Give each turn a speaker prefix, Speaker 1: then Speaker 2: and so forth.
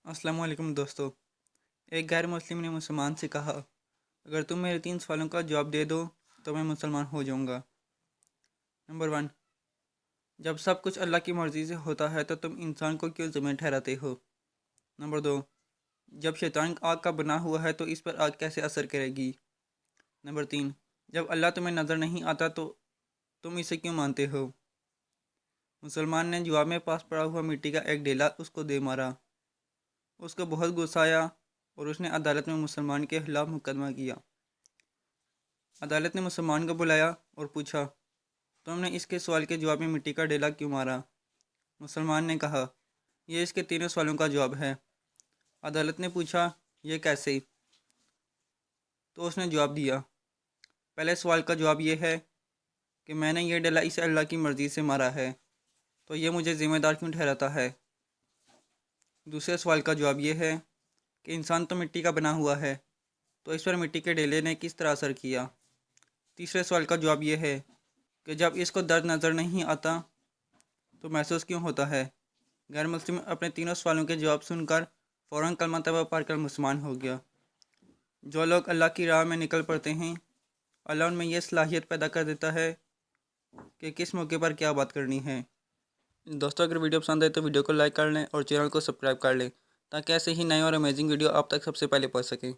Speaker 1: अस्सलाम वालेकुम दोस्तों। एक गैर मुस्लिम ने मुसलमान से कहा, अगर तुम मेरे 3 सवालों का जवाब दे दो तो मैं मुसलमान हो जाऊंगा। नंबर 1, जब सब कुछ अल्लाह की मर्ज़ी से होता है तो तुम इंसान को क्यों ज़िम्मेदार ठहराते हो। नंबर 2, जब शैतान आग का बना हुआ है तो इस पर आग कैसे असर करेगी। नंबर 3, जब अल्लाह तुम्हें नज़र नहीं आता तो तुम इसे क्यों मानते हो। मुसलमान ने जवाब में पास पड़ा हुआ मिट्टी का एक ढेला उसको दे मारा। उसको बहुत गुस्सा आया और उसने अदालत में मुसलमान के खिलाफ मुकदमा किया। अदालत ने मुसलमान को बुलाया और पूछा, तुमने इसके सवाल के जवाब में मिट्टी का ढेला क्यों मारा। मुसलमान ने कहा, यह इसके तीनों सवालों का जवाब है। अदालत ने पूछा, यह कैसे। तो उसने जवाब दिया, पहले सवाल का जवाब यह है कि मैंने यह ढेला इसे अल्लाह की मर्ज़ी से मारा है, तो यह मुझे ज़िम्मेदार क्यों ठहराता है। दूसरे सवाल का जवाब यह है कि इंसान तो मिट्टी का बना हुआ है, तो इस पर मिट्टी के ढेले ने किस तरह असर किया। तीसरे सवाल का जवाब यह है कि जब इसको दर्द नज़र नहीं आता तो महसूस क्यों होता है। गैर मुस्लिम अपने तीनों सवालों के जवाब सुनकर फ़ौरन कलमा तवा पढ़कर मुसलमान हो गया। जो लोग अल्लाह की राह में निकल पड़ते हैं, अल्लाह उनमें यह सलाहियत पैदा कर देता है कि किस मौके पर क्या बात करनी है। दोस्तों, अगर वीडियो पसंद आए तो वीडियो को लाइक कर लें और चैनल को सब्सक्राइब कर लें ताकि ऐसे ही नए और अमेजिंग वीडियो आप तक सबसे पहले पहुंच सकें।